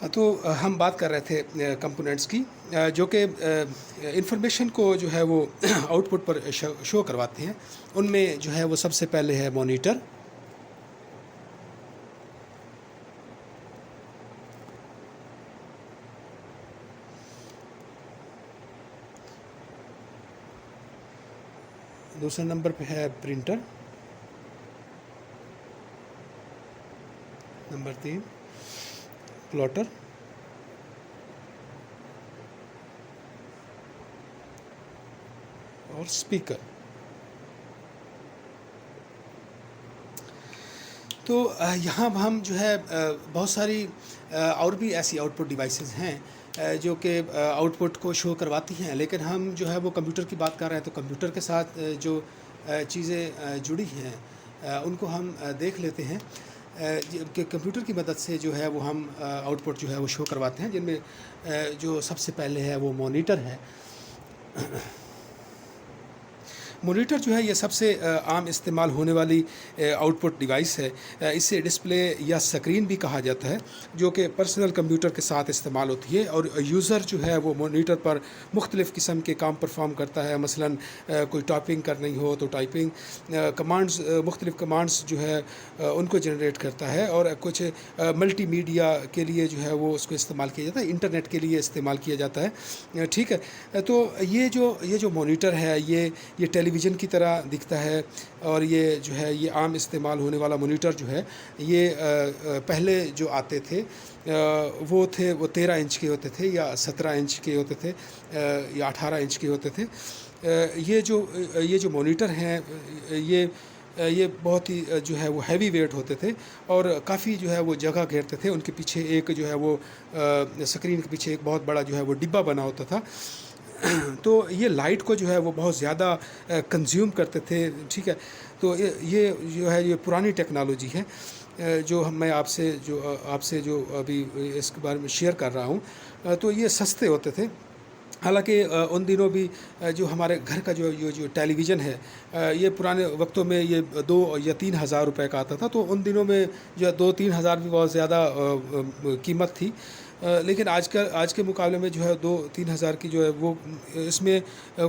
हम बात कर रहे थे कंपोनेंट्स की, जो कि इंफॉर्मेशन को जो है वो आउटपुट पर शो करवाते हैं। उनमें जो है वो सबसे पहले है मॉनिटर। दूसरे नंबर पे है प्रिंटर। Number 3 plotter. और स्पीकर। तो यहाँ हम जो है बहुत सारी और भी ऐसी आउटपुट डिवाइसेस हैं जो कि आउटपुट को शो करवाती हैं, लेकिन हम जो है वो कंप्यूटर की बात कर रहे हैं, तो कंप्यूटर के साथ जो चीज़ें जुड़ी हैं उनको हम देख लेते हैं कि कंप्यूटर की मदद से जो है वो हम आउटपुट जो है वो शो करवाते हैं, जिनमें जो सबसे पहले है वो मॉनिटर है। मॉनिटर जो है ये सबसे आम इस्तेमाल होने वाली आउटपुट डिवाइस है। इसे डिस्प्ले या स्क्रीन भी कहा जाता है, जो कि पर्सनल कंप्यूटर के साथ इस्तेमाल होती है, और यूज़र जो है वो मॉनिटर पर मुख्तलिफ़ किस्म के काम परफॉर्म करता है। मसलन कोई टाइपिंग करनी हो तो टाइपिंग कमांड्स, मुख्तलिफ़ कमांड्स जो है उनको जनरेट करता है, और कुछ मल्टीमीडिया के लिए जो है वो उसको इस्तेमाल किया जाता है, इंटरनेट के लिए इस्तेमाल किया जाता है। ठीक है, तो ये जो मॉनिटर है ये टेलीविज़न की तरह दिखता है, और ये जो है ये आम इस्तेमाल होने वाला मॉनिटर जो है ये पहले जो आते थे वो 13 इंच के होते थे, या 17 इंच के होते थे, या 18 इंच के होते थे। ये जो मॉनिटर हैं ये बहुत ही जो है वो हैवी वेट होते थे, और काफ़ी जो है वो जगह घेरते थे। उनके पीछे एक जो है वो स्क्रीन के पीछे एक बहुत बड़ा जो है वो डिब्बा बना होता था। तो ये लाइट को जो है वो बहुत ज़्यादा कंज्यूम करते थे। ठीक है, तो ये जो है ये पुरानी टेक्नोलॉजी है जो मैं आपसे जो अभी इसके बारे में शेयर कर रहा हूँ। तो ये सस्ते होते थे। हालांकि उन दिनों भी जो हमारे घर का जो टेलीविज़न है, ये पुराने वक्तों में ये 2 या 3 हज़ार रुपये का आता था। तो उन दिनों में जो 2-3 हज़ार भी बहुत ज़्यादा कीमत थी। लेकिन आज के मुकाबले में जो है 2-3 हज़ार की जो है वो इसमें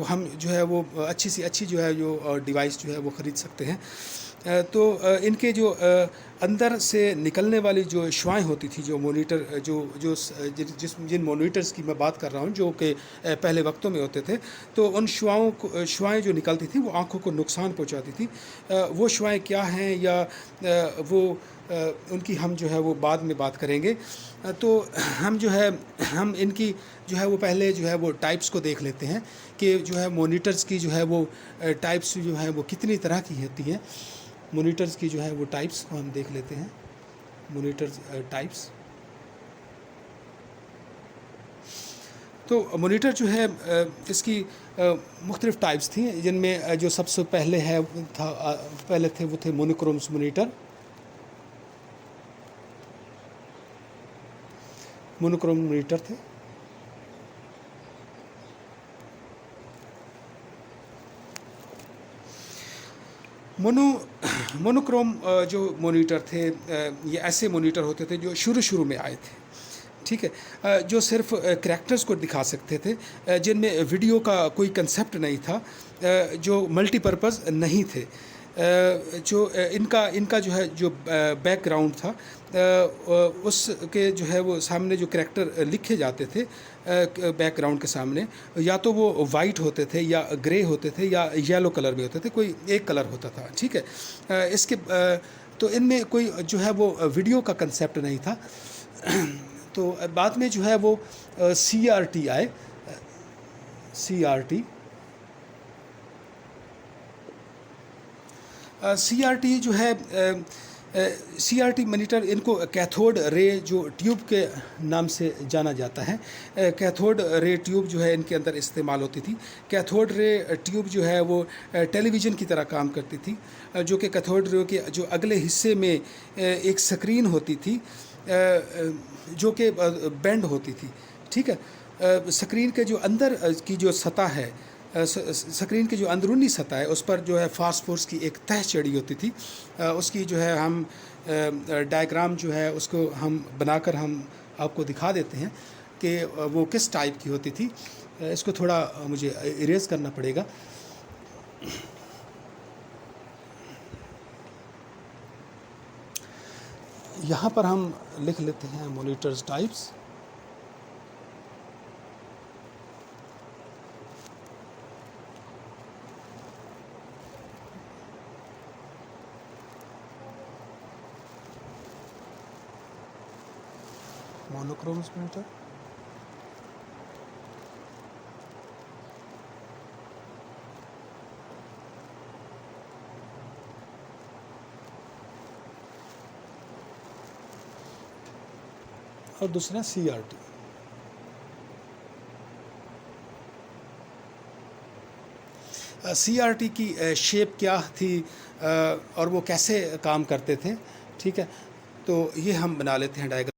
हम जो है वो अच्छी सी अच्छी जो है जो डिवाइस जो है वो ख़रीद सकते हैं। तो इनके जो अंदर से निकलने वाली जो शुआएँ होती थी, जो मॉनिटर जो जो जिन मॉनिटर्स की मैं बात कर रहा हूँ, जो कि पहले वक्तों में होते थे, तो उन शुआएँ जो निकलती थी वो आँखों को नुकसान पहुँचाती थी। वो शुआएँ क्या हैं, या वो उनकी हम जो है वो बाद में बात करेंगे। तो हम इनकी जो है वो पहले जो है वो टाइप्स को देख लेते हैं कि जो है मॉनिटर्स की जो है वो टाइप्स जो है वो कितनी तरह की होती हैं। मॉनिटर्स की जो है वो टाइप्स को हम देख लेते हैं। मॉनिटर्स टाइप्स, तो मॉनिटर जो है इसकी मुख्तलिफ़ टाइप्स थी, जिनमें जो सबसे पहले थे वो थे मोनोक्रोम्स मॉनिटर। मोनोक्रोम मॉनिटर थे। मोनोक्रोम जो मॉनिटर थे, ये ऐसे मॉनिटर होते थे जो शुरू में आए थे। ठीक है, जो सिर्फ करैक्टर्स को दिखा सकते थे, जिनमें वीडियो का कोई कंसेप्ट नहीं था, जो मल्टीपर्पज़ नहीं थे। जो इनका जो है जो बैकग्राउंड था, उसके जो है वो सामने जो करैक्टर लिखे जाते थे बैकग्राउंड के सामने, या तो वो वाइट होते थे, या ग्रे होते थे, या येलो कलर में होते थे, कोई एक कलर होता था। ठीक है, तो इनमें कोई जो है वो वीडियो का कंसेप्ट नहीं था। तो बाद में जो है वो CRT आए। CRT जो है CRT मॉनिटर, इनको कैथोड रे जो ट्यूब के नाम से जाना जाता है। कैथोड रे ट्यूब जो है इनके अंदर इस्तेमाल होती थी। कैथोड रे ट्यूब जो है वो टेलीविज़न की तरह काम करती थी, जो कि कैथोड रे के जो अगले हिस्से में एक स्क्रीन होती थी, जो कि बेंड होती थी। ठीक है, स्क्रीन के जो अंदर की जो सतह है, स्क्रीन की जो अंदरूनी सतह है, उस पर जो है फास्फोरस की एक तह चढ़ी होती थी। उसकी जो है हम डायग्राम जो है उसको हम बनाकर हम आपको दिखा देते हैं कि वो किस टाइप की होती थी। इसको थोड़ा मुझे इरेज़ करना पड़ेगा। यहाँ पर हम लिख लेते हैं मॉनिटर्स टाइप्स। मोनोक्रोम्स मॉनिटर, और दूसरा CRT। CRT की शेप क्या थी और वो कैसे काम करते थे, ठीक है। तो ये हम बना लेते हैं डायग्राम।